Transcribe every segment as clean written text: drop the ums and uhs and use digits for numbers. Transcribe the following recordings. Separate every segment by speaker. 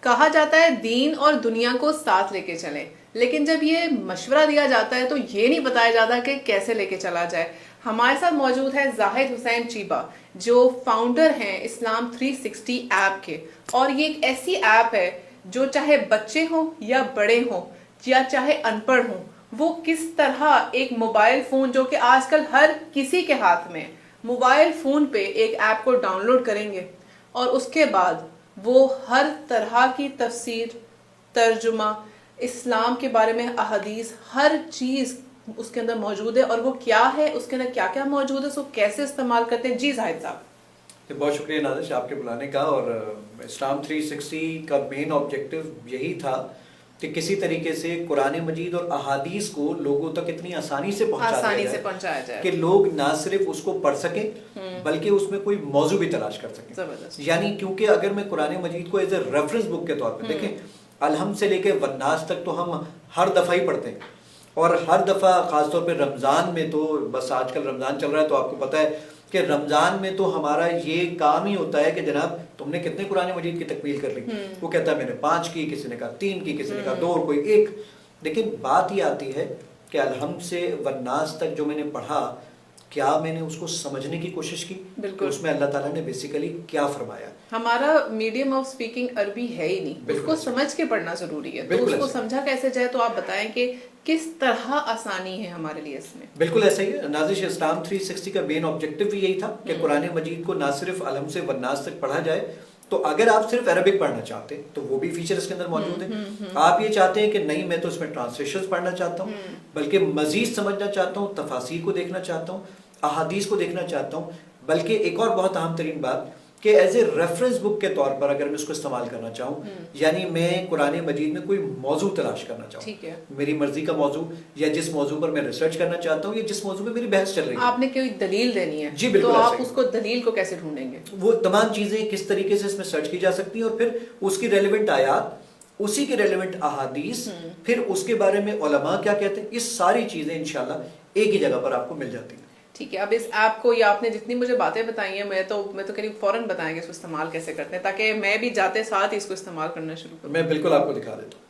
Speaker 1: کہا جاتا ہے دین اور دنیا کو ساتھ لے کے چلیں، لیکن جب یہ مشورہ دیا جاتا ہے تو یہ نہیں بتایا جاتا کہ کیسے لے کے چلا جائے۔ ہمارے ساتھ موجود ہے زاہد حسین چیبہ، جو فاؤنڈر ہیں اسلام 360 ایپ کے، اور یہ ایک ایسی ایپ ہے جو چاہے بچے ہوں یا بڑے ہوں یا چاہے ان پڑھ ہوں، وہ کس طرح ایک موبائل فون جو کہ آج کل ہر کسی کے ہاتھ میں، موبائل فون پہ ایک ایپ کو ڈاؤن لوڈ کریں گے اور اس کے بعد وہ ہر طرح کی تفسیر، ترجمہ، اسلام کے بارے میں احادیث، ہر چیز اس کے اندر موجود ہے، اور وہ کیا ہے، اس کے اندر کیا کیا موجود ہے، اس کو کیسے استعمال کرتے ہیں۔ جی زاہد صاحب،
Speaker 2: بہت شکریہ نازش آپ کے بلانے کا۔ اور اسلام 360 کا مین آبجیکٹو یہی تھا کہ کسی طریقے سے قرآن مجید اور احادیث کو لوگوں تک اتنی آسانی سے
Speaker 1: پہنچایا جائے
Speaker 2: کہ لوگ نہ صرف اس کو پڑھ سکیں بلکہ اس میں کوئی موضوع بھی تلاش کر سکیں۔ یعنی کیونکہ اگر میں قرآن مجید کو ایز اے ریفرنس بک کے طور پہ دیکھیں، الحمد سے لے کے والناس تک تو ہم ہر دفعہ ہی پڑھتے ہیں، اور ہر دفعہ خاص طور پہ رمضان میں تو بس آج کل رمضان چل رہا ہے تو آپ کو پتہ ہے کہ رمضان میں تو ہمارا یہ کام ہی ہوتا ہے کہ جناب تم نے کتنے قرآن مجید کی تکمیل کر لی؟ وہ کہتا ہے میں نے 5 کی، کسی نے کہا 3 کی، کسی نے کہا 2 اور کوئی 1۔ لیکن بات یہ آتی ہے کہ الحمد سے والناس تک جو میں نے پڑھا، کیا میں نے اس کو سمجھنے کی کوشش کی؟ بالکل، اس میں اللہ تعالیٰ نے بیسیکلی کیا فرمایا؟
Speaker 1: ہمارا میڈیم آف سپیکنگ عربی ہے ہی نہیں، اس کو سمجھ کے پڑھنا ضروری ہے، تو اس کو سمجھا کیسے جائے؟ تو آپ بتائیں کہ کس طرح آسانی ہے ہمارے لیے اس میں؟
Speaker 2: بالکل ایسا ہی ہے نازش، اسلام 360 کا مین آبجیکٹو بھی یہی تھا کہ قرآن مجید کو نہ صرف الحمد سے والناس تک پڑھا جائے، تو اگر آپ صرف عربک پڑھنا چاہتے ہیں تو وہ بھی فیچر اس کے اندر موجود ہے۔ آپ یہ چاہتے ہیں کہ نہیں میں تو اس میں ٹرانسلیشنز پڑھنا چاہتا ہوں، بلکہ مزید سمجھنا چاہتا ہوں، تفاسیر کو دیکھنا چاہتا ہوں، احادیث کو دیکھنا چاہتا ہوں، بلکہ ایک اور بہت اہم ترین بات کہ ایز اے ریفرنس بک کے طور پر اگر میں اس کو استعمال کرنا چاہوں، یعنی میں قرآن مجید میں کوئی موضوع تلاش کرنا چاہوں، میری مرضی کا موضوع، یا جس موضوع پر میں ریسرچ کرنا چاہتا ہوں، یا جس موضوع پہ میری بحث چل رہی ہے،
Speaker 1: آپ نے کوئی دلیل دینی ہے،
Speaker 2: جی بالکل،
Speaker 1: تو آپ اس کو دلیل کو کیسے ڈھونڈیں گے؟
Speaker 2: وہ تمام چیزیں کس طریقے سے اس میں سرچ کی جا سکتی ہیں، اور پھر اس کی ریلیونٹ آیات، اسی کے ریلیونٹ احادیث، پھر اس کے بارے میں علماء کیا کہتے ہیں، یہ ساری چیزیں انشاءاللہ ایک ہی جگہ پر آپ کو مل جاتی ہیں۔
Speaker 1: ٹھیک ہے، اب اس ایپ کو یا آپ نے جتنی مجھے باتیں بتائی ہیں، میں تو کہیں فوراً بتائیں گے اس کو استعمال کیسے کرتے ہیں، تاکہ میں بھی جاتے ساتھ ہی اس کو استعمال کرنا شروع کروں۔
Speaker 2: میں بالکل آپ کو دکھا دیتا ہوں۔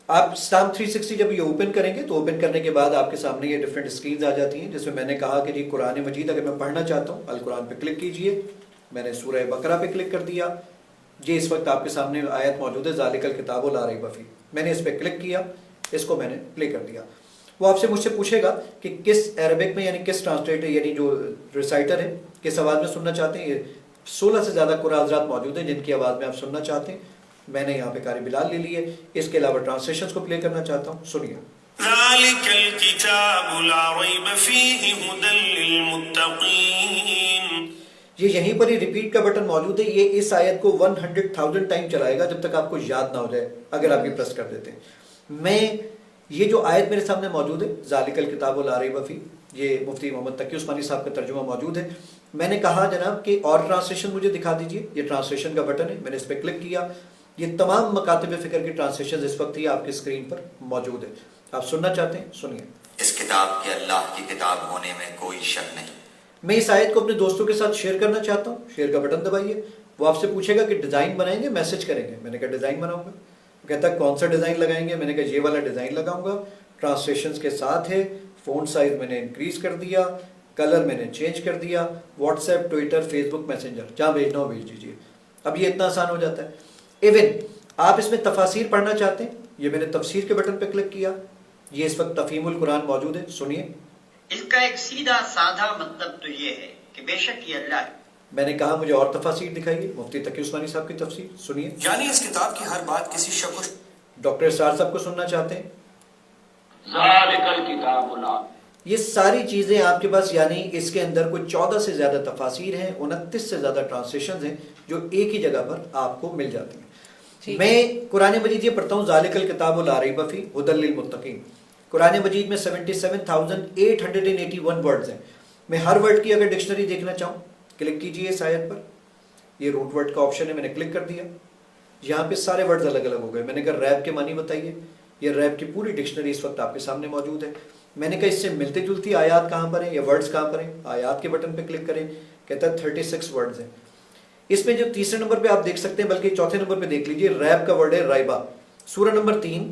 Speaker 2: آپ اسلام 360 جب یہ اوپن کریں گے تو اوپن کرنے کے بعد آپ کے سامنے یہ ڈفرینٹ اسکرینز آ جاتی ہیں، جس میں میں نے کہا کہ جی قرآن مجید اگر میں پڑھنا چاہتا ہوں، القرآن پہ کلک کیجئے۔ میں نے سورہ بقرہ پہ کلک کر دیا، یہ اس وقت آپ کے سامنے آیت موجود ہے ذالک الکتاب لا ریب فیہ، میں نے اس پہ کلک کیا، اس کو میں نے پلے کر دیا۔ وہ آپ سے مجھ سے پوچھے گا کہ کس عربک میں، یعنی کس ٹرانسلیٹر، یعنی جو ریسائٹر ہے، کس آواز میں سننا چاہتے ہیں۔ یہ 16 سے زیادہ قرآن حضرات موجود ہیں جن کی آواز میں آپ سننا چاہتے ہیں۔ میں نے یہاں پہ قاری بلال لے لی ہے، اس کے علاوہ ٹرانسلیشنز کو پلے کرنا چاہتا ہوں، سنیے۔
Speaker 3: ذَلِكَ الْكِتَابُ لَا رَيْبَ فِيهِ هُدًى لِّلْمُتَّقِينَ۔
Speaker 2: یہ یہیں پر ہی ریپیٹ کا بٹن موجود ہے، یہ اس آیت کو 100,000 ٹائم چلائے گا جب تک آپ کو یاد نہ ہو جائے، اگر آپ یہ پریس کر دیتے ہیں۔ میں یہ جو آیت میرے سامنے موجود ہے ذَلِكَ الْكِتَابُ لَا رَيْبَ فِيهِ، یہ مفتی محمد تقی عثمانی صاحب کا ترجمہ موجود ہے۔ میں نے کہا جناب کہ اور ٹرانسلیشن مجھے دکھا دیجئے، یہ ٹرانسلیشن کا بٹن ہے، میں نے اس پہ کلک کیا۔ یہ تمام مکاتب فکر کی ٹرانسلیشن اس وقت ہی آپ کی اسکرین پر موجود ہے۔ آپ سننا چاہتے ہیں، سنیے۔
Speaker 4: اس کتاب کے اللہ کی کتاب ہونے میں کوئی شک نہیں۔
Speaker 2: میں اس آیت کو اپنے دوستوں کے ساتھ شیئر کرنا چاہتا ہوں، شیئر کا بٹن دبائیے۔ وہ آپ سے پوچھے گا کہ ڈیزائن بنائیں گے، میسج کریں گے؟ میں نے کہا ڈیزائن بناؤں گا۔ وہ کہتا ہے کون سا ڈیزائن لگائیں گے؟ میں نے کہا یہ والا ڈیزائن لگاؤں گا، ٹرانسلیشنز کے ساتھ ہے، فونٹ سائز میں نے انکریز کر دیا، کلر میں نے چینج کر دیا، واٹس ایپ، ٹویٹر، فیس بک میسنجر، جہاں بھیجنا ہو بھیج دیجیے۔ اب یہ اتنا آسان ہو جاتا ہے۔ ایون آپ اس میں تفاسیر پڑھنا چاہتے ہیں، یہ میں نے تفسیر کے بٹن پہ کلک کیا، یہ اس وقت تفہیم القرآن موجود ہے، سنیے۔
Speaker 5: اس کا ایک سیدھا سادہ مطلب تو یہ ہے کہ بے شک یہ اللہ ہے۔
Speaker 2: میں نے کہا مجھے اور تفاسیر دکھائیے، مفتی تقی عثمانی صاحب کی تفسیر، سنیے۔
Speaker 4: یعنی اس کتاب کی ہر بات کسی شک و
Speaker 2: ڈاکٹر اسرار صاحب کو سننا چاہتے ہیں؟
Speaker 6: ذالک الکتاب لا،
Speaker 2: یہ ساری چیزیں آپ کے پاس، یعنی اس کے اندر کوئی 14 سے زیادہ تفاسیر ہیں، 29 سے زیادہ ٹرانسلیشنز ہیں جو ایک ہی جگہ پر آپ کو مل جاتی ہیں۔ میں قرآن مجید یہ پڑھتا ہوں ذالک الکتاب لا ریب فیہ ھدی للمتقین۔ قرآن مجید میں 77,881 ورڈز ہیں۔ میں ہر ورڈ کی اگر ڈکشنری دیکھنا چاہوں، کلک کیجئے اس آیت پر، یہ روٹ ورڈ کا آپشن ہے، میں نے کلک کر دیا، یہاں پہ سارے ورڈز الگ الگ ہو گئے۔ میں نے کہا ریب کے معنی بتائیے، یہ ریب کی پوری ڈکشنری اس وقت آپ کے سامنے موجود ہے۔ میں نے کہا اس سے ملتے جلتی آیات کہاں پر ہیں یا ورڈز کہاں پر ہیں؟ آیات کے بٹن پہ کلک کریں، کہتا ہے 36 ورڈز ہیں۔ اس میں جو تیسرے نمبر پہ آپ دیکھ سکتے ہیں، بلکہ چوتھے نمبر پہ دیکھ لیجئے، ریب کا ورڈ ہے رائبہ، سورہ نمبر 3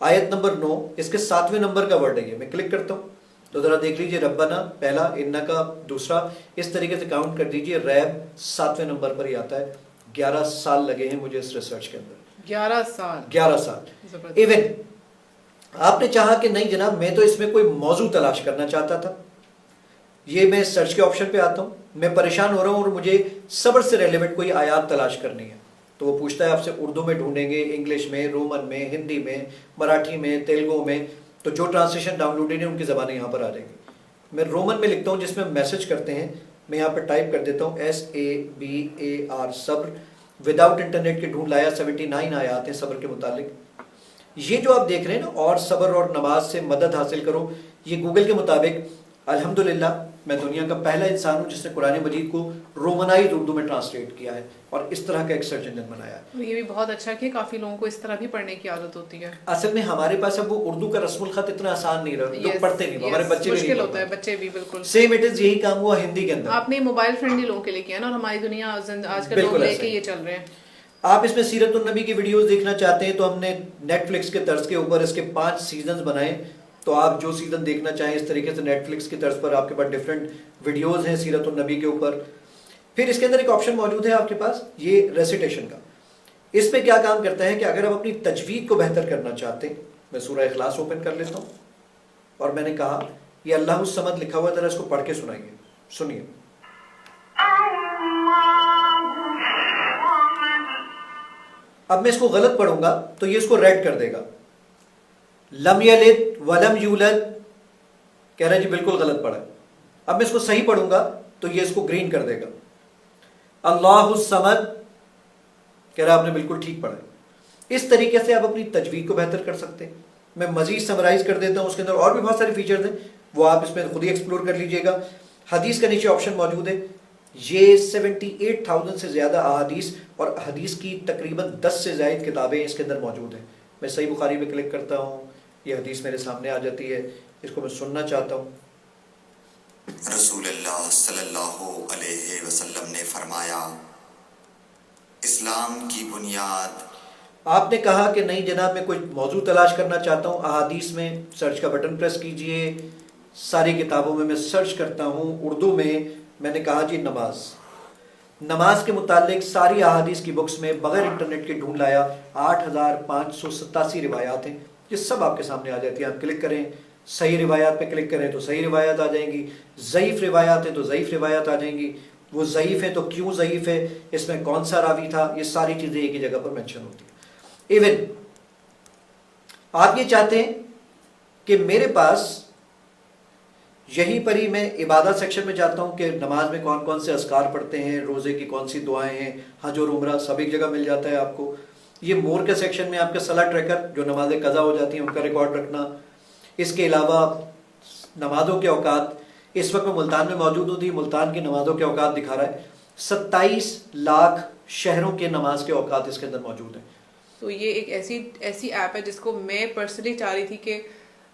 Speaker 2: آیت نمبر 9، اس کے 7ویں نمبر کا ورڈ ہے یہ. میں کلک کرتا ہوں تو ذرا دیکھ لیجئے، ربنا پہلا، انکا دوسرا، اس طریقے سے کاؤنٹ کر دیجئے. ریب 7ویں نمبر پر ہی آتا ہے. 11 سال لگے ہیں مجھے اس ریسرچ کے اندر. 11 سال. ایون آپ نے چاہا کہ نہیں جناب میں تو اس میں کوئی موضوع تلاش کرنا چاہتا تھا، یہ میں سرچ کے آپشن پہ آتا ہوں، میں پریشان ہو رہا ہوں اور مجھے صبر سے ریلیونٹ کوئی آیات تلاش کرنی ہے، تو وہ پوچھتا ہے آپ سے اردو میں ڈھونڈیں گے، انگلش میں، رومن میں، ہندی میں، مراٹھی میں، تیلگو میں، تو جو ٹرانسلیشن ڈاؤن لوڈ ہیں ان کی زبانیں یہاں پر آ جائیں گی. میں رومن میں لکھتا ہوں جس میں میسج کرتے ہیں، میں یہاں پہ ٹائپ کر دیتا ہوں SABAR صبر. وداؤٹ انٹرنیٹ کے ڈھونڈ لایا 79 آیات ہیں صبر کے متعلق. یہ جو آپ دیکھ رہے ہیں نا، اور صبر اور نماز سے مدد حاصل کرو، یہ گوگل کے مطابق الحمدللہ میں دنیا کا پہلا انسان ہوں جس نے قرآن مجید کو رومنائز اردو میں ٹرانسلیٹ کیا ہے اور اس طرح کا ایک سرچ انجن بنایا ہے.
Speaker 1: یہ بھی بہت اچھا کہ کافی لوگوں کو اس طرح بھی پڑھنے کی عادت ہوتی ہے.
Speaker 2: اصل میں ہمارے پاس اب وہ اردو کا رسم الخط اتنا آسان نہیں رہا، لوگ پڑھتے نہیں، ہمارے بچے بھی
Speaker 1: مشکل ہوتا ہے، بچے بھی بالکل
Speaker 2: سیم اٹ از. یہی کام ہوا ہندی کے اندر.
Speaker 1: آپ نے موبائل فرینڈلی لوگوں کے لیے کیا نا، اور ہماری دنیا آج کل لوگ لے کے یہ چل رہے ہیں.
Speaker 2: آپ اس میں سیرت النبی کی ویڈیوز دیکھنا چاہتے ہیں تو ہم نے نیٹ فلکس کے طرز کے اوپر اس کے 5 سیزنز بنائے، تو آپ جو سیزن دیکھنا چاہیں اس طریقے سے نیٹ فلکس کی طرز پر آپ کے پاس ڈیفرنٹ ویڈیوز ہیں سیرت النبی کے اوپر. پھر اس کے اندر ایک آپشن موجود ہے آپ کے پاس یہ ریسیٹیشن کا. اس پہ کیا کام کرتا ہے کہ اگر آپ اپنی تجوید کو بہتر کرنا چاہتے ہیں، میں سورہ اخلاص اوپن کر لیتا ہوں اور میں نے کہا یہ اللہ الصمد لکھا ہوا ہے، ذرا اس کو پڑھ کے سنائیے، سنیے. اب میں اس کو غلط پڑھوں گا تو یہ اس کو ریڈ کر دے گا. لم یلد ولم یولد کہہ رہا ہے جی بالکل غلط پڑھا ہے. اب میں اس کو صحیح پڑھوں گا تو یہ اس کو گرین کر دے گا. اللہ الصمد کہہ رہا ہے آپ نے بالکل ٹھیک پڑھا ہے. اس طریقے سے آپ اپنی تجوید کو بہتر کر سکتے ہیں. میں مزید سمرائز کر دیتا ہوں، اس کے اندر اور بھی بہت سارے فیچرز ہیں، وہ آپ اس میں خود ہی ایکسپلور کر لیجئے گا. حدیث کا نیچے آپشن موجود ہے. یہ 78,000 سے زیادہ احادیث اور حدیث کی تقریباً 10 سے زائد کتابیں اس کے اندر موجود ہیں. میں صحیح بخاری پہ کلک کرتا ہوں، یہ حدیث میرے سامنے آ جاتی ہے، اس کو میں سننا چاہتا ہوں.
Speaker 4: رسول اللہ صلی اللہ علیہ وسلم نے فرمایا، اسلام کی بنیاد.
Speaker 2: آپ نے کہا کہ نہیں جناب میں کوئی موضوع تلاش کرنا چاہتا ہوں احادیث میں، سرچ کا بٹن پریس کیجئے. ساری کتابوں میں سرچ کرتا ہوں اردو میں نے کہا جی نماز کے متعلق ساری احادیث کی بکس میں بغیر انٹرنیٹ کے ڈھونڈ لایا. 8,587 روایات ہیں، یہ سب آپ کے سامنے آ جاتی ہیں. آپ کلک کریں، صحیح روایات پہ کلک کریں تو صحیح روایات آ جائیں گی. ضعیف روایات ہیں تو ضعیف روایات آ جائیں گی. وہ ضعیف ہے تو کیوں ضعیف ہے، اس میں کون سا راوی تھا، یہ ساری چیزیں ایک ہی جگہ پر مینشن ہوتی ہیں. ایون آپ یہ چاہتے ہیں کہ میرے پاس یہیں پر ہی میں عبادت سیکشن میں جاتا ہوں کہ نماز میں کون کون سے اذکار پڑھتے ہیں، روزے کی کون سی دعائیں ہیں، حج اور عمرہ سب ایک جگہ مل جاتا ہے آپ کو. یہ مور کے سیکشن میں آپ کا صلاح ٹریکر، جو نمازیں قضا ہو جاتی ہیں ان کا ریکارڈ رکھنا. اس کے علاوہ نمازوں کے اوقات اس وقت میں ملتان میں موجود ہوتی، ملتان کی نمازوں کے اوقات دکھا رہا ہے. 27 لاکھ شہروں کے نماز کے اوقات اس کے اندر موجود ہیں.
Speaker 1: تو یہ ایک ایسی ایپ ہے جس کو میں پرسنلی چاہ رہی تھی کہ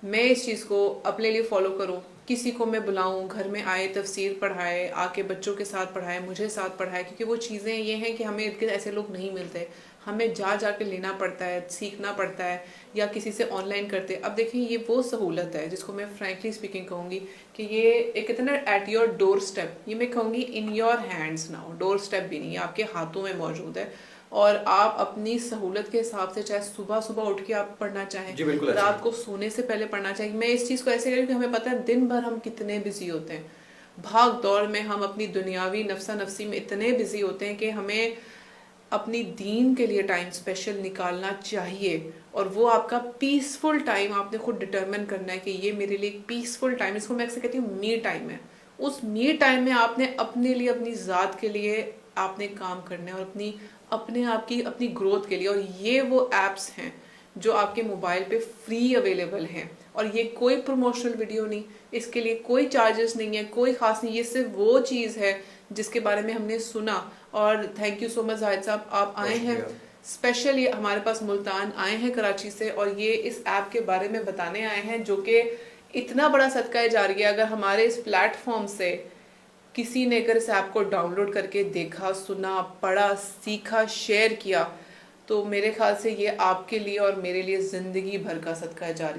Speaker 1: میں اس چیز کو اپنے لیے فالو کروں، کسی کو میں بلاؤں، گھر میں آئے، تفسیر پڑھائے، آ کے بچوں کے ساتھ پڑھائے، مجھے ساتھ پڑھائے، کیونکہ وہ چیزیں یہ ہیں کہ ہمیں ایسے لوگ نہیں ملتے، ہمیں جا کے لینا پڑتا ہے، سیکھنا پڑتا ہے، یا کسی سے آن لائن کرتے. اب دیکھیں یہ وہ سہولت ہے جس کو میں فرینکلی اسپیکنگ کہوں گی کہ یہ ایک اتنا ایٹ یور ڈور اسٹیپ، یہ میں کہوں گی in your hands now. Door step بھی نہیں ہے، آپ کے ہاتھوں میں موجود ہے، اور آپ اپنی سہولت کے حساب سے چاہے صبح اٹھ کے آپ پڑھنا چاہیں، رات کو سونے سے پہلے پڑھنا چاہیے. میں اس چیز کو ایسے کروں کہ ہمیں پتہ ہے دن بھر ہم کتنے بزی ہوتے ہیں، بھاگ دوڑ میں ہم اپنی دنیاوی نفسا نفسی میں اتنے بزی ہوتے ہیں کہ ہمیں اپنی دین کے لیے ٹائم اسپیشل نکالنا چاہیے. اور وہ آپ کا پیسفل ٹائم آپ نے خود ڈٹرمن کرنا ہے کہ یہ میرے لیے پیسفل ٹائم، اس کو میں اکثر کہتی ہوں می ٹائم ہے. اس می ٹائم میں آپ نے اپنے لیے، اپنی ذات کے لیے آپ نے کام کرنا ہے، اور اپنے آپ کی اپنی گروتھ کے لیے. اور یہ وہ ایپس ہیں جو آپ کے موبائل پہ فری اویلیبل ہیں، اور یہ کوئی پروموشنل ویڈیو نہیں، اس کے لیے کوئی چارجز نہیں ہے، کوئی خاص نہیں. یہ صرف وہ چیز ہے جس کے بارے میں ہم نے سنا. اور تھینک یو سو مچ زاہد صاحب، آپ آئے ہیں اسپیشل، یہ ہمارے پاس ملتان آئے ہیں کراچی سے، اور یہ اس ایپ کے بارے میں بتانے آئے ہیں جو کہ اتنا بڑا صدقہ جاریہ. اگر ہمارے اس پلیٹ فارم سے کسی نے اگر اس ایپ کو ڈاؤن لوڈ کر کے دیکھا، سنا، پڑھا، سیکھا، شیئر کیا، تو میرے خیال سے یہ آپ کے لیے اور میرے لیے زندگی بھر کا صدقہ جاریہ